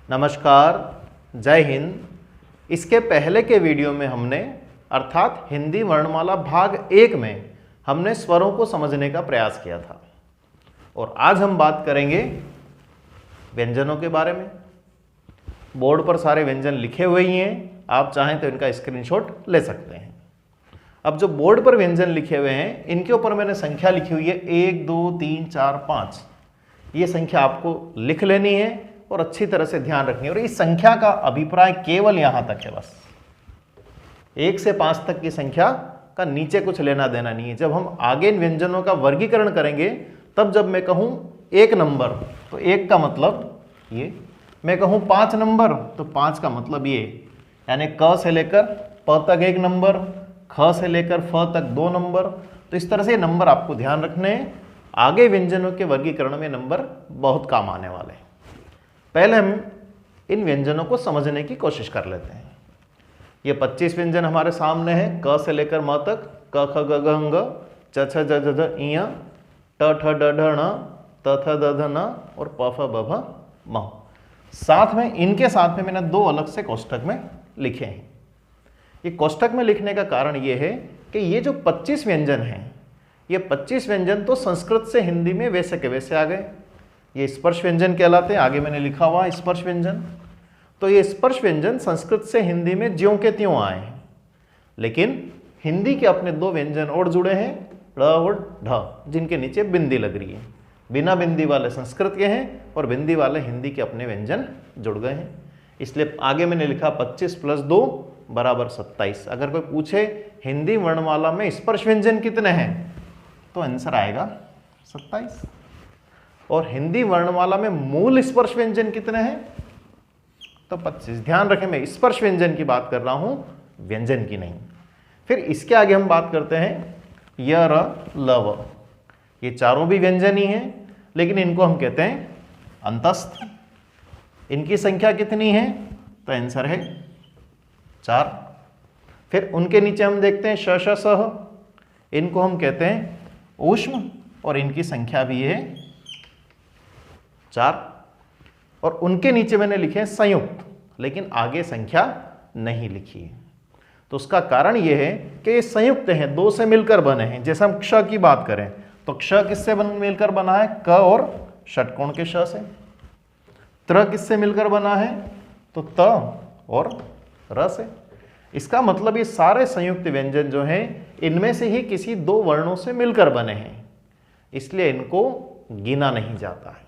नमस्कार, जय हिंद। इसके पहले के वीडियो में हमने अर्थात हिंदी वर्णमाला भाग 1 में हमने स्वरों को समझने का प्रयास किया था और आज हम बात करेंगे व्यंजनों के बारे में। बोर्ड पर सारे व्यंजन लिखे हुए ही हैं, आप चाहें तो इनका स्क्रीनशॉट ले सकते हैं। अब जो बोर्ड पर व्यंजन लिखे हुए हैं इनके ऊपर मैंने संख्या लिखी हुई है 1 2 3 4 5। ये संख्या आपको लिख लेनी है और अच्छी तरह से ध्यान रखनी है। और इस संख्या का अभिप्राय केवल यहां तक है, बस 1 से 5 तक की संख्या का नीचे कुछ लेना देना नहीं है। जब हम आगे इन व्यंजनों का वर्गीकरण करेंगे तब जब मैं कहूं 1 नंबर तो 1 का मतलब ये, मैं कहूं 5 नंबर तो 5 का मतलब ये, यानी क से लेकर प तक 1 नंबर, ख से लेकर फ तक 2 नंबर। तो इस तरह से नंबर आपको ध्यान रखने हैं। आगे व्यंजनों के वर्गीकरण में नंबर बहुत काम आने वाले हैं। पहले हम इन व्यंजनों को समझने की कोशिश कर लेते हैं। ये 25 व्यंजन हमारे सामने हैं, क से लेकर म तक, क ख ग घ ङ, च छ ज झ झ ञ, ट ठ ड ढ ण, त थ द ध न और प फ ब भ म। साथ में इनके साथ में मैंने 2 अलग से कोष्ठक में लिखे हैं। ये कोष्ठक में लिखने का कारण ये है कि ये जो 25 व्यंजन हैं, ये 25 व्यंजन तो संस्कृत से हिंदी में वैसे के वैसे आ गए। ये स्पर्श व्यंजन कहलाते हैं, आगे मैंने लिखा हुआ स्पर्श व्यंजन। तो ये स्पर्श व्यंजन संस्कृत से हिंदी में ज्यों के त्यों आए हैं, लेकिन हिंदी के अपने 2 व्यंजन और जुड़े हैं, ड़ और ढ, जिनके नीचे बिंदी लग रही है। बिना बिंदी वाले संस्कृत के हैं और बिंदी वाले हिंदी के अपने व्यंजन जुड़ गए हैं। इसलिए आगे मैंने लिखा 25 + 2 = 27। अगर कोई पूछे हिंदी वर्णमाला में स्पर्श व्यंजन कितने हैं तो आंसर आएगा 27। और हिंदी वर्णमाला में मूल स्पर्श व्यंजन कितने हैं तो 25। ध्यान रखें, मैं स्पर्श व्यंजन की बात कर रहा हूं, व्यंजन की नहीं। फिर इसके आगे हम बात करते हैं य र ल व। ये चारों भी व्यंजन ही हैं, लेकिन इनको हम कहते हैं अंतस्थ। इनकी संख्या कितनी है तो आंसर है 4। फिर उनके नीचे हम देखते हैं श श स ह, इनको हम कहते हैं ऊष्म और इनकी संख्या भी है 4। और उनके नीचे मैंने लिखे हैं संयुक्त, लेकिन आगे संख्या नहीं लिखी है। तो उसका कारण यह है कि ये संयुक्त हैं, 2 से मिलकर बने हैं। जैसे हम क्ष की बात करें तो क्ष किससे मिलकर बना है, क और षटकोण के श से। त्र किससे मिलकर बना है तो त और र से। इसका मतलब ये सारे संयुक्त व्यंजन जो हैं इनमें से ही किसी 2 वर्णों से मिलकर बने हैं, इसलिए इनको गिना नहीं जाता है।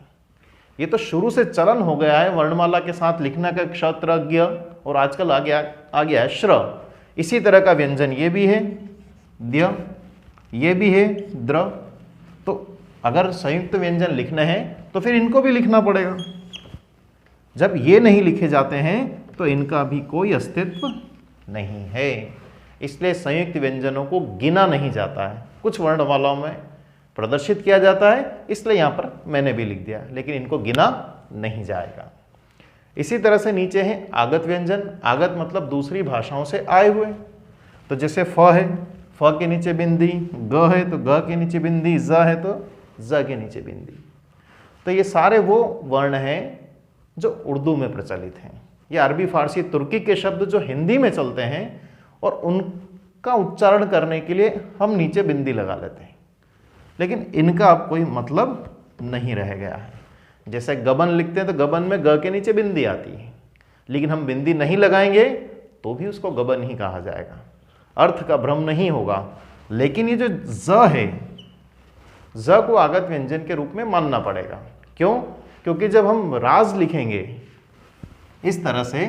ये तो शुरू से चलन हो गया है वर्णमाला के साथ लिखने का, क्ष त्र ज्ञ, और आजकल आ गया है श्र। इसी तरह का व्यंजन ये भी है द्य, ये भी है द्र। तो अगर संयुक्त व्यंजन लिखने हैं तो फिर इनको भी लिखना पड़ेगा। जब ये नहीं लिखे जाते हैं तो इनका भी कोई अस्तित्व नहीं है। इसलिए संयुक्त व्यंजनों को गिना नहीं जाता है, कुछ वर्णमालाओं में प्रदर्शित किया जाता है, इसलिए यहाँ पर मैंने भी लिख दिया, लेकिन इनको गिना नहीं जाएगा। इसी तरह से नीचे हैं आगत व्यंजन। आगत मतलब दूसरी भाषाओं से आए हुए। तो जैसे फ है, फ के नीचे बिंदी, ग है तो ग के नीचे बिंदी, ज है तो ज के नीचे बिंदी। तो ये सारे वो वर्ण हैं जो उर्दू में प्रचलित हैं। ये अरबी, फारसी, तुर्की के शब्द जो हिंदी में चलते हैं और उनका उच्चारण करने के लिए हम नीचे बिंदी लगा लेते हैं, लेकिन इनका अब कोई मतलब नहीं रह गया है। जैसे गबन लिखते हैं तो गबन में ग के नीचे बिंदी आती है, लेकिन हम बिंदी नहीं लगाएंगे तो भी उसको गबन ही कहा जाएगा, अर्थ का भ्रम नहीं होगा। लेकिन ये जो ज है, ज को आगत व्यंजन के रूप में मानना पड़ेगा। क्यों? क्योंकि जब हम राज लिखेंगे इस तरह से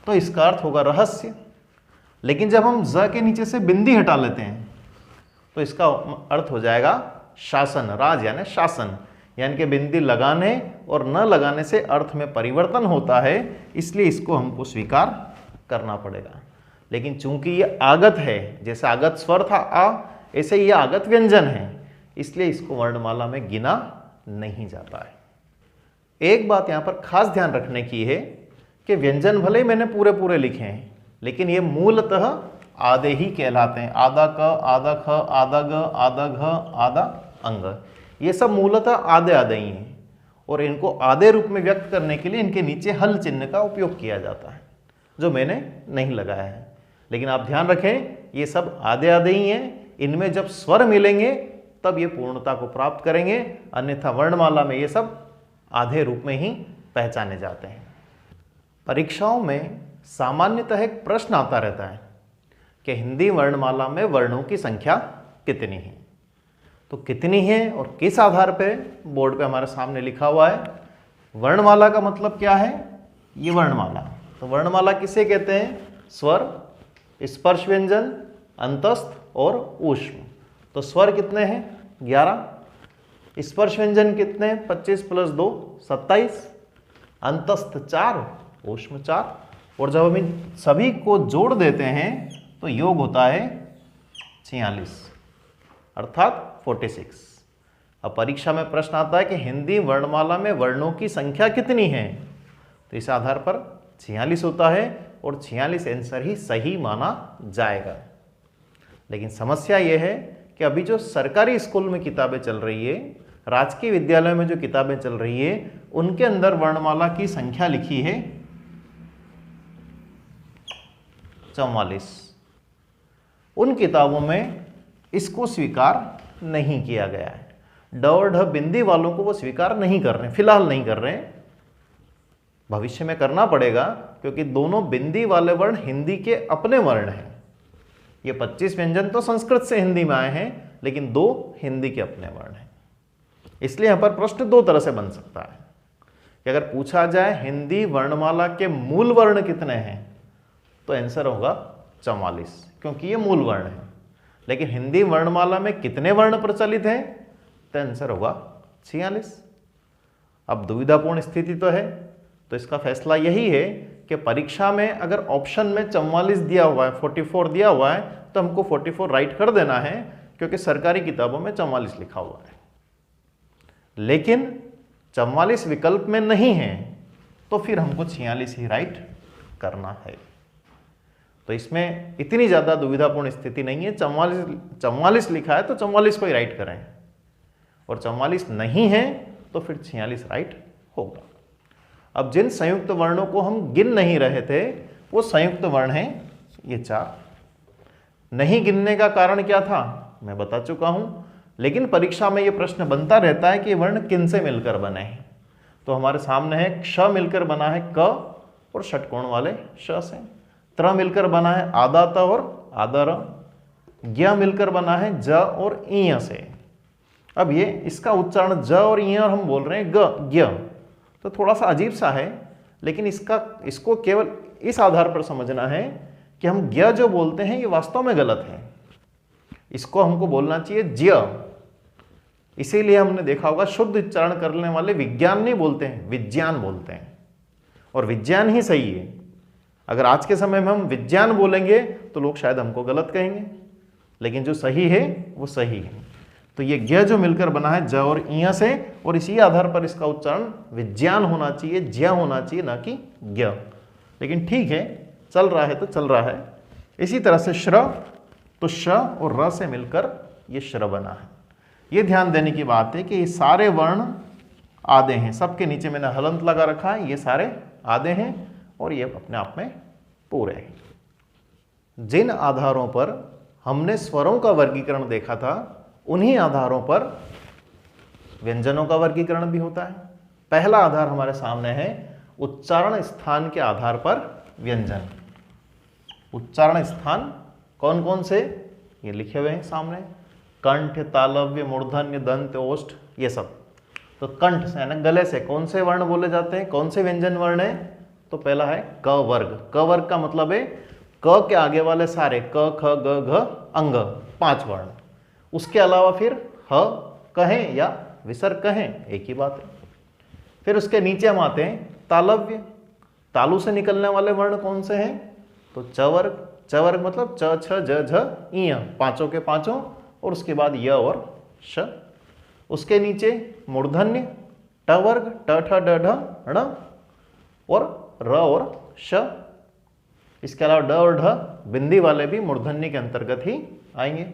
तो इसका अर्थ होगा रहस्य, लेकिन जब हम ज के नीचे से बिंदी हटा लेते हैं तो इसका अर्थ हो जाएगा शासन। राज यानी शासन, यानी कि बिंदी लगाने और न लगाने से अर्थ में परिवर्तन होता है, इसलिए इसको हमको स्वीकार करना पड़ेगा। लेकिन चूंकि ये आगत है, जैसे आगत स्वर था आ, ऐसे ये आगत व्यंजन है, इसलिए इसको वर्णमाला में गिना नहीं जाता है। एक बात यहाँ पर खास ध्यान रखने की है कि व्यंजन भले ही मैंने पूरे पूरे लिखे हैं, लेकिन ये मूलतः आधे ही कहलाते हैं। आधा क, आधा ख, आधा ग, आधा घ, आधा अंग, ये सब मूलतः आधे आधे ही हैं। और इनको आधे रूप में व्यक्त करने के लिए इनके नीचे हल चिन्ह का उपयोग किया जाता है, जो मैंने नहीं लगाया है। लेकिन आप ध्यान रखें, ये सब आधे आधे ही हैं। इनमें जब स्वर मिलेंगे तब ये पूर्णता को प्राप्त करेंगे, अन्यथा वर्णमाला में ये सब आधे रूप में ही पहचाने जाते हैं। परीक्षाओं में सामान्यतः एक प्रश्न आता रहता है कि हिंदी वर्णमाला में वर्णों की संख्या कितनी है। तो कितनी है और किस आधार पे, बोर्ड पे हमारे सामने लिखा हुआ है। वर्णमाला का मतलब क्या है? ये वर्णमाला। तो वर्णमाला किसे कहते हैं? स्वर, स्पर्श व्यंजन, अंतस्थ और ऊष्म। तो स्वर कितने हैं? 11। स्पर्श व्यंजन कितने? 25 + 2 27। अंतस्थ 4, ऊष्म 4। और जब हम इन सभी को जोड़ देते हैं तो योग होता है 46, अर्थात 46। अब परीक्षा में प्रश्न आता है कि हिंदी वर्णमाला में वर्णों की संख्या कितनी है, तो इस आधार पर 46 होता है और 46 आंसर ही सही माना जाएगा। लेकिन समस्या यह है कि अभी जो सरकारी स्कूल में किताबें चल रही है, राजकीय विद्यालय में जो किताबें चल रही है, उनके अंदर वर्णमाला की संख्या लिखी है 44। उन किताबों में इसको स्वीकार नहीं किया गया है। ड और ढ बिंदी वालों को वो स्वीकार नहीं कर रहे हैं, फिलहाल नहीं कर रहे हैं। भविष्य में करना पड़ेगा, क्योंकि दोनों बिंदी वाले वर्ण हिंदी के अपने वर्ण हैं। ये 25 व्यंजन तो संस्कृत से हिंदी में आए हैं, लेकिन 2 हिंदी के अपने वर्ण हैं। इसलिए यहां पर प्रश्न 2 तरह से बन सकता है कि अगर पूछा जाए हिंदी वर्णमाला के मूल वर्ण कितने हैं, तो आंसर होगा 44, क्योंकि ये मूल वर्ण है। लेकिन हिंदी वर्णमाला में कितने वर्ण प्रचलित हैं, तो आंसर होगा 46। अब दुविधापूर्ण स्थिति तो है, तो इसका फैसला यही है कि परीक्षा में अगर ऑप्शन में 44 दिया हुआ है, 44 दिया हुआ है, तो हमको 44 राइट कर देना है, क्योंकि सरकारी किताबों में 44 लिखा हुआ है। लेकिन 44 विकल्प में नहीं है, तो फिर हमको 46 ही राइट करना है। तो इसमें इतनी ज़्यादा दुविधापूर्ण स्थिति नहीं है। 44 लिखा है तो 44 को ही राइट करें, और 44 नहीं है तो फिर 46 राइट होगा। अब जिन संयुक्त वर्णों को हम गिन नहीं रहे थे, वो संयुक्त वर्ण हैं ये 4। नहीं गिनने का कारण क्या था, मैं बता चुका हूं। लेकिन परीक्षा में ये प्रश्न बनता रहता है कि वर्ण किन से मिलकर बने हैं। तो हमारे सामने है क्ष मिलकर बना है क और षटकोण वाले श से। त्र मिलकर बना है आदा त और आदा र। ज्ञ मिलकर बना है ज और ईय से। अब ये इसका उच्चारण ज और ईय और हम बोल रहे हैं ग, ज्ञ, तो थोड़ा सा अजीब सा है। लेकिन इसको केवल इस आधार पर समझना है कि हम ज्ञ जो बोलते हैं ये वास्तव में गलत है। इसको हमको बोलना चाहिए ज्य। इसीलिए हमने देखा होगा शुद्ध उच्चारण करने वाले विज्ञान नहीं बोलते हैं, विज्ञान बोलते हैं, और विज्ञान ही सही है। अगर आज के समय में हम विज्ञान बोलेंगे तो लोग शायद हमको गलत कहेंगे, लेकिन जो सही है वो सही है। तो ये ज्ञ जो मिलकर बना है ज और ईय से, और इसी आधार पर इसका उच्चारण विज्ञान होना चाहिए, ज्ञ होना चाहिए, ना कि ज्ञ। लेकिन ठीक है, चल रहा है तो चल रहा है। इसी तरह से श्र, तो श और र से मिलकर ये श्र बना है। ये ध्यान देने की बात है कि ये सारे वर्ण आधे हैं। सबके नीचे मैंने हलंत लगा रखा है, ये सारे आधे हैं और ये अपने आप में पूरे हैं। जिन आधारों पर हमने स्वरों का वर्गीकरण देखा था, उन्हीं आधारों पर व्यंजनों का वर्गीकरण भी होता है। पहला आधार हमारे सामने है उच्चारण स्थान के आधार पर व्यंजन। उच्चारण स्थान कौन कौन से, ये लिखे हुए हैं सामने, कंठ, तालव्य, मूर्धन्य, दंत, ओष्ठ, ये सब। तो कंठ से यानी गले से कौन से वर्ण बोले जाते हैं, कौन से व्यंजन वर्ण है, तो पहला है क वर्ग। क वर्ग का मतलब है क के आगे वाले सारे क, ख, ग, घ, अंग, 5 वर्ण। उसके अलावा फिर ह कहें या विसर्ग कहें, एक ही बात है। फिर उसके नीचे हम आते हैं तालव्य। तालु से निकलने वाले वर्ण कौन से हैं, तो च वर्ग। च वर्ग मतलब च, छ, ज, झ, ईय, पांचों के पांचों, और उसके बाद य और श। उसके नीचे मूर्धन्य ट वर्ग, ट, ठ, ड, ढ, ण, और र और श। इसके अलावा ड और ढ बिंदी वाले भी मूर्धन्य के अंतर्गत ही आएंगे।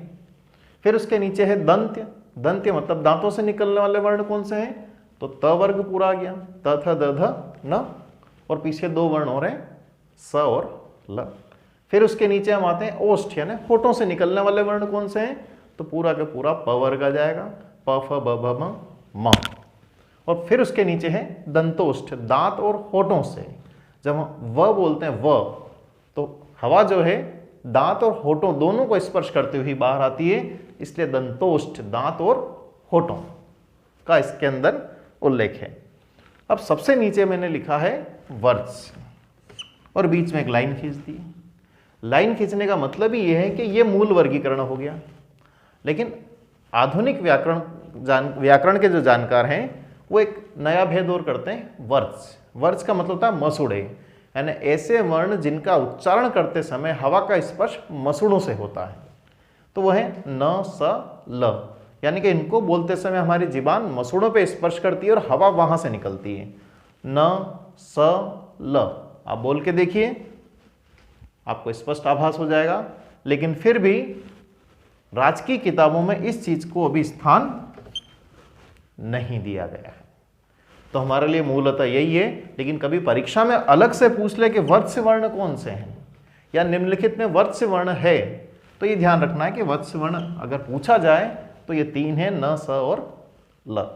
फिर उसके नीचे है दंत्य। दंत्य मतलब दांतों से निकलने वाले वर्ण कौन से हैं, तो त वर्ग पूरा आ गया, त थ द ध न, और पीछे 2 वर्ण हो रहे हैं स और ल। फिर उसके नीचे हम आते हैं ओष्ठ, यानी होठों से निकलने वाले वर्ण कौन से हैं, तो पूरा का पूरा प वर्ग आ जाएगा, प फ ब भ म। और फिर उसके नीचे है दंतोष्ठ, दांत और होठों से। जब हम व बोलते हैं व, तो हवा जो है दांत और होठों दोनों को स्पर्श करते हुए बाहर आती है, इसलिए दंतोष्ठ, दांत और होठों का इसके अंदर उल्लेख है। अब सबसे नीचे मैंने लिखा है वर्ष, और बीच में एक लाइन खींच दी। लाइन खींचने का मतलब ही यह है कि यह मूल वर्गीकरण हो गया, लेकिन आधुनिक व्याकरण के जो जानकार हैं वो एक नया भेद और करते हैं, वर्ष। वर्ष का मतलब होता है मसूड़े, यानी ऐसे वर्ण जिनका उच्चारण करते समय हवा का स्पर्श मसूड़ों से होता है। तो वह है न स ल, यानी कि इनको बोलते समय हमारी जीबान मसूड़ों पे स्पर्श करती है और हवा वहां से निकलती है। न स ल, आप बोल के देखिए, आपको स्पष्ट आभास हो जाएगा। लेकिन फिर भी राजकीय किताबों में इस चीज को अभी स्थान नहीं दिया गया है, तो हमारे लिए मूलतः यही है। लेकिन कभी परीक्षा में अलग से पूछ ले कि वर्ष वर्ण कौन से हैं, या निम्नलिखित में वर्ष वर्ण है, तो ये ध्यान रखना है कि वर्ष वर्ण अगर पूछा जाए तो ये 3 है, न स और ल।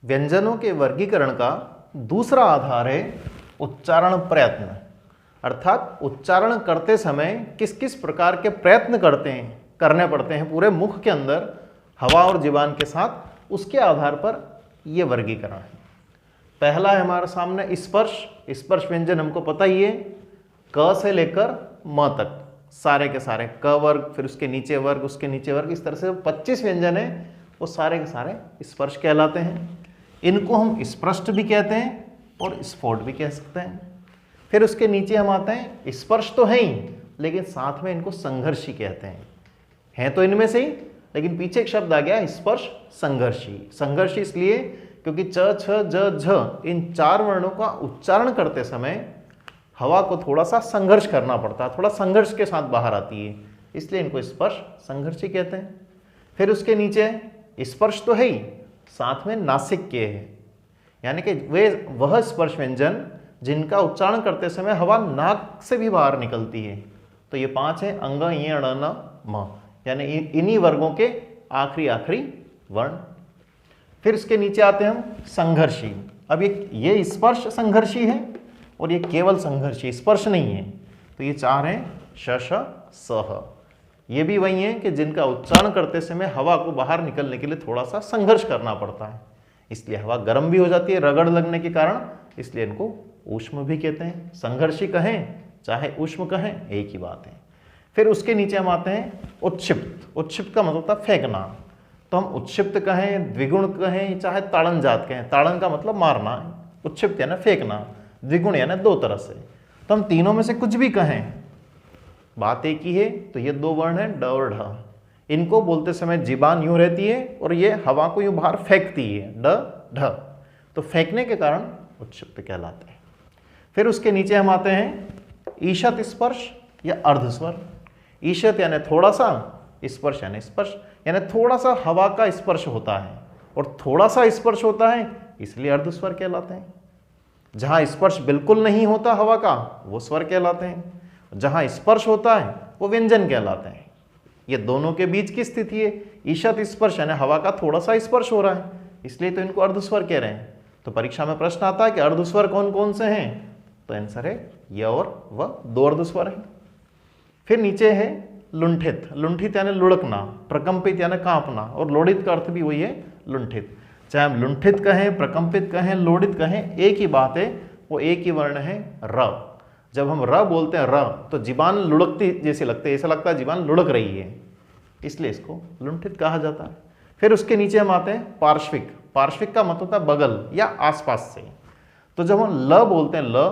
व्यंजनों के वर्गीकरण का दूसरा आधार है उच्चारण प्रयत्न, अर्थात उच्चारण करते समय किस किस प्रकार के प्रयत्न करने पड़ते हैं पूरे मुख के अंदर हवा और जीवान के साथ, उसके आधार पर यह वर्गीकरण है। पहला है हमारे सामने स्पर्श। स्पर्श व्यंजन हमको पता ही है, क से लेकर म तक सारे के सारे, क वर्ग, फिर उसके नीचे वर्ग, उसके नीचे वर्ग, इस तरह से 25 व्यंजन है, वो सारे के सारे स्पर्श कहलाते हैं। इनको हम स्पृष्ट भी कहते हैं और स्फोट भी कह सकते हैं। फिर उसके नीचे हम आते हैं, स्पर्श तो है ही, लेकिन साथ में इनको संघर्षी कहते हैं तो इनमें से ही, लेकिन पीछे एक शब्द आ गया स्पर्श संघर्षी। संघर्षी इसलिए क्योंकि च छ ज झ इन 4 वर्णों का उच्चारण करते समय हवा को थोड़ा सा संघर्ष करना पड़ता है, थोड़ा संघर्ष के साथ बाहर आती है, इसलिए इनको स्पर्श संघर्षी कहते हैं। फिर उसके नीचे स्पर्श तो है ही, साथ में नासिक्य है, यानी कि वह स्पर्श व्यंजन जिनका उच्चारण करते समय हवा नाक से भी बाहर निकलती है। तो ये 5 है, अंग, इ, अण, न, म, यानी इन्हीं वर्गों के आखिरी वर्ण। फिर इसके नीचे आते हैं हम संघर्षी। अब ये स्पर्श संघर्षी है और ये केवल संघर्षी, स्पर्श नहीं है। तो ये 4 हैं, श श स ह। ये भी वही है कि जिनका उच्चारण करते समय हवा को बाहर निकलने के लिए थोड़ा सा संघर्ष करना पड़ता है, इसलिए हवा गर्म भी हो जाती है रगड़ लगने के कारण, इसलिए इनको ऊष्म भी कहते हैं। संघर्षी कहें चाहे ऊष्म कहें, एक ही बात है। फिर उसके नीचे हम आते हैं उत्क्षिप्त। उत्क्षिप्त का मतलब होता है फेंकना, तो हम उत्क्षिप्त कहें, द्विगुण कहें, चाहे ताड़न जात कहें। ताड़न का मतलब मारना, उत्क्षिप्त यानी फेंकना, द्विगुण यानी 2 तरह से। तो हम तीनों में से कुछ भी कहें, बात एक ही है। तो ये 2 वर्ण है ड और ढ। इनको बोलते समय जीबान यूं रहती है और ये हवा को यूं बाहर फेंकती है, ड ढ, तो फेंकने के कारण उत्क्षिप्त कहलाते हैं। फिर उसके नीचे हम आते हैं ईशत स्पर्श या अर्धस्वर। ईशत यानी थोड़ा सा, स्पर्श यानी स्पर्श, यानी थोड़ा सा हवा का स्पर्श होता है और थोड़ा सा स्पर्श होता है, इसलिए अर्धस्वर कहलाते हैं। जहां स्पर्श बिल्कुल नहीं होता हवा का, वो स्वर कहलाते हैं। जहां स्पर्श होता है वो व्यंजन कहलाते हैं। ये दोनों के बीच की स्थिति है। ईशत स्पर्श यानी हवा का थोड़ा सा स्पर्श हो रहा है, इसलिए तो इनको अर्धस्वर कह रहे हैं। तो परीक्षा में प्रश्न आता है कि अर्धस्वर कौन कौन से हैं, तो आंसर है य और व, 2 अर्धस्वर हैं। फिर नीचे है लुंठित। लुंठित यानी लुढ़कना, प्रकंपित यानी कांपना, और लोडित का अर्थ भी वही है लुंठित। चाहे हम लुंठित कहें, प्रकंपित कहें, लोडित कहें, एक ही बात है, वो एक ही वर्ण है र। जब हम र बोलते हैं र, तो जीबान लुढ़कती जैसे लगते है, ऐसा लगता है जीबान लुढ़क रही है, इसलिए इसको लुंठित कहा जाता है। फिर उसके नीचे हम आते हैं पार्श्विक। पार्श्विक का मतलब होता है बगल या आसपास से। तो जब हम ल बोलते हैं ल,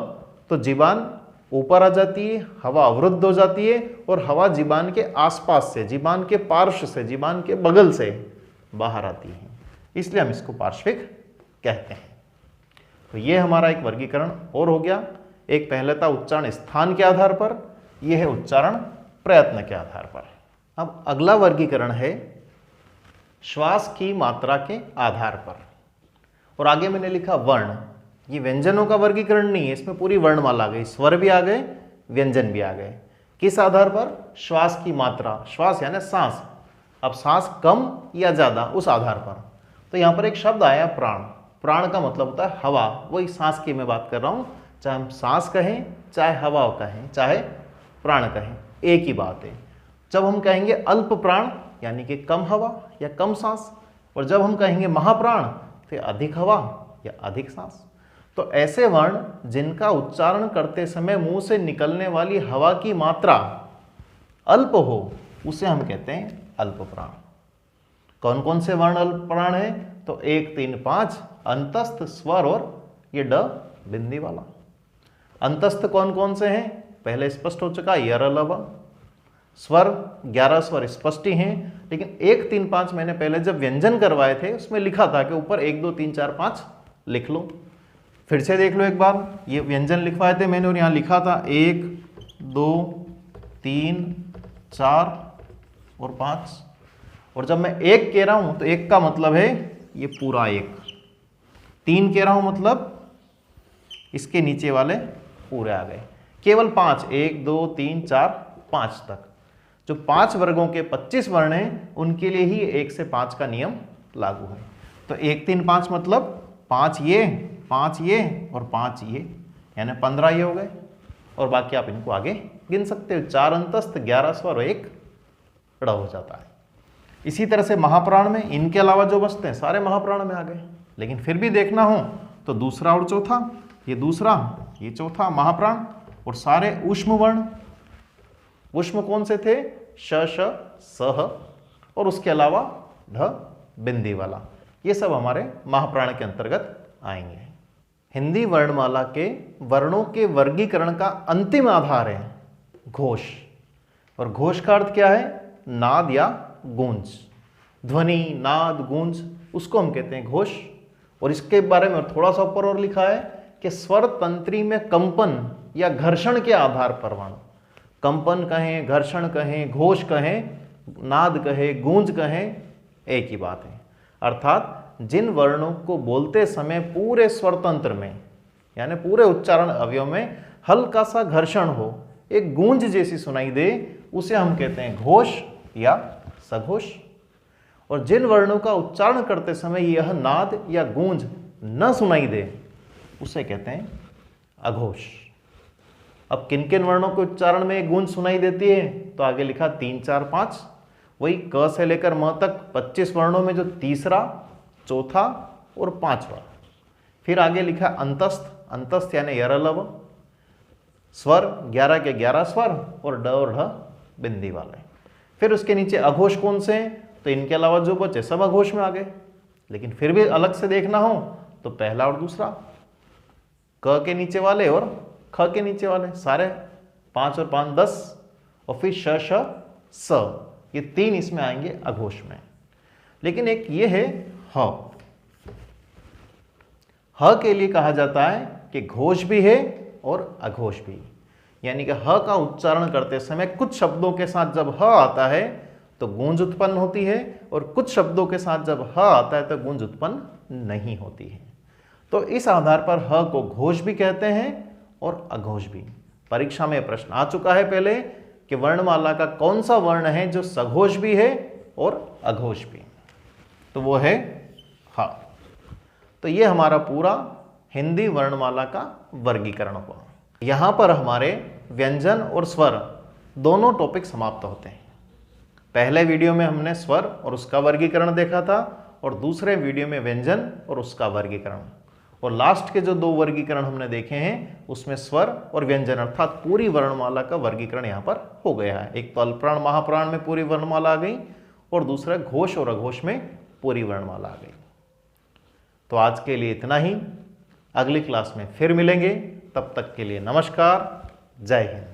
तो जीबान ऊपर आ जाती है, हवा अवरुद्ध हो जाती है और हवा जीबान के आसपास से, जीबान के पार्श्व से, जीबान के बगल से बाहर आती है, इसलिए हम इसको पार्श्विक कहते हैं। तो ये हमारा एक वर्गीकरण और हो गया। एक पहले था उच्चारण स्थान के आधार पर, यह है उच्चारण प्रयत्न के आधार पर। अब अगला वर्गीकरण है श्वास की मात्रा के आधार पर। और आगे मैंने लिखा वर्ण। ये व्यंजनों का वर्गीकरण नहीं है, इसमें पूरी वर्णमाला आ गई, स्वर भी आ गए, व्यंजन भी आ गए। किस आधार पर? श्वास की मात्रा, श्वास यानी सांस, अब सांस कम या ज्यादा उस आधार पर। तो यहाँ पर एक शब्द आया प्राण। प्राण का मतलब होता है हवा, वही सांस की मैं बात कर रहा हूँ, चाहे हम सांस कहें, चाहे हवा कहें, चाहे प्राण कहें, एक ही बात है। जब हम कहेंगे अल्प प्राण यानी कि कम हवा या कम सांस, और जब हम कहेंगे महाप्राण तो अधिक हवा या अधिक सांस। तो ऐसे वर्ण जिनका उच्चारण करते समय मुंह से निकलने वाली हवा की मात्रा अल्प हो, उसे हम कहते हैं अल्प प्राण। कौन कौन से वर्ण अल्प प्राण है? तो 1, 3, 5 अंतस्थ, स्वर और ये ड बिंदी वाला। अंतस्थ कौन कौन से हैं? पहले स्पष्ट हो चुका, यर लव। स्वर 11 स्वर स्पष्ट ही हैं, लेकिन 1, 3, 5 मैंने पहले जब व्यंजन करवाए थे उसमें लिखा था कि ऊपर 1, 2, 3, 4, 5 लिख लो। फिर से देख लो एक बार, ये व्यंजन लिखवाए थे मैंने और यहाँ लिखा था 1, 2, 3, 4 और 5। और जब मैं 1 कह रहा हूं तो 1 का मतलब है ये पूरा 1, 3 कह रहा हूं मतलब इसके नीचे वाले पूरे आ गए। केवल 5, 1, 2, 3, 4, 5 तक, जो 5 वर्गों के 25 वर्ण हैं उनके लिए ही 1 से 5 का नियम लागू है। तो 1, 3, 5 मतलब 5 ये, 5 ये और 5 ये, यानी 15 ये हो गए। और बाकी आप इनको आगे गिन सकते हो, 4 अंतस्थ, 11 स्वर और 1 ड़ हो जाता है। इसी तरह से महाप्राण में इनके अलावा जो बचते हैं सारे महाप्राण में आ गए। लेकिन फिर भी देखना हो तो दूसरा और चौथा, ये दूसरा, ये चौथा महाप्राण, और सारे ऊष्म वर्ण। ऊष्म कौन से थे? श, श, सह और उसके अलावा ढ बिंदी वाला, ये सब हमारे महाप्राण के अंतर्गत आएंगे। हिंदी वर्णमाला के वर्णों के वर्गीकरण का अंतिम आधार है घोष। और घोष का अर्थ क्या है? नाद या गूंज, ध्वनि, नाद, गूंज, उसको हम कहते हैं घोष। और इसके बारे में थोड़ा सा ऊपर और लिखा है कि स्वर तंत्री में कंपन या घर्षण के आधार पर वर्ण, कंपन कहें, घर्षण कहें, घोष कहें, नाद कहें, गूंज कहें, एक ही बात है। अर्थात जिन वर्णों को बोलते समय पूरे स्वर तंत्र में यानी पूरे उच्चारण अवयव में हल्का सा घर्षण हो, एक गूंज जैसी सुनाई दे, उसे हम कहते हैं घोष या सघोष। और जिन वर्णों का उच्चारण करते समय यह नाद या गूंज न सुनाई दे, उसे कहते हैं अघोष। अब किन किन वर्णों के उच्चारण में गूंज सुनाई देती है? तो आगे लिखा 3, 4, 5, वही क से लेकर म तक 25 वर्णों में जो तीसरा, चौथा और 5वां। फिर आगे लिखा अंतस्थ, अंतस्थ यानी यरलव, स्वर 11 के 11 स्वर और ड और ढ बिंदी वाले। फिर उसके नीचे अघोष कौन से हैं? तो इनके अलावा जो बचे सब अघोष में आ गए। लेकिन फिर भी अलग से देखना हो तो पहला और दूसरा, क के नीचे वाले और ख के नीचे वाले, सारे 5 और 5 10, और फिर श, श, स, ये 3 इसमें आएंगे अघोष में। लेकिन एक ये है ह। ह के लिए कहा जाता है कि घोष भी है और अघोष भी, यानी कि ह का उच्चारण करते समय कुछ शब्दों के साथ जब ह आता है तो गूंज उत्पन्न होती है, और कुछ शब्दों के साथ जब ह आता है तो गूंज उत्पन्न नहीं होती है। तो इस आधार पर ह को घोष भी कहते हैं और अघोष भी। परीक्षा में प्रश्न आ चुका है पहले कि वर्णमाला का कौन सा वर्ण है जो सघोष भी है और अघोष भी, तो वो है ह। तो ये हमारा पूरा हिंदी वर्णमाला का वर्गीकरण हुआ। यहाँ पर हमारे व्यंजन और स्वर दोनों टॉपिक समाप्त होते हैं। पहले वीडियो में हमने स्वर और उसका वर्गीकरण देखा था, और दूसरे वीडियो में व्यंजन और उसका वर्गीकरण। और लास्ट के जो 2 वर्गीकरण हमने देखे हैं उसमें स्वर और व्यंजन अर्थात पूरी वर्णमाला का वर्गीकरण यहाँ पर हो गया है। एक तो अल्पप्राण महाप्राण में पूरी वर्णमाला आ गई, और दूसरा घोष और अघोष में पूरी वर्णमाला आ गई। तो आज के लिए इतना ही, अगली क्लास में फिर मिलेंगे। तब तक के लिए नमस्कार, जय हिंद।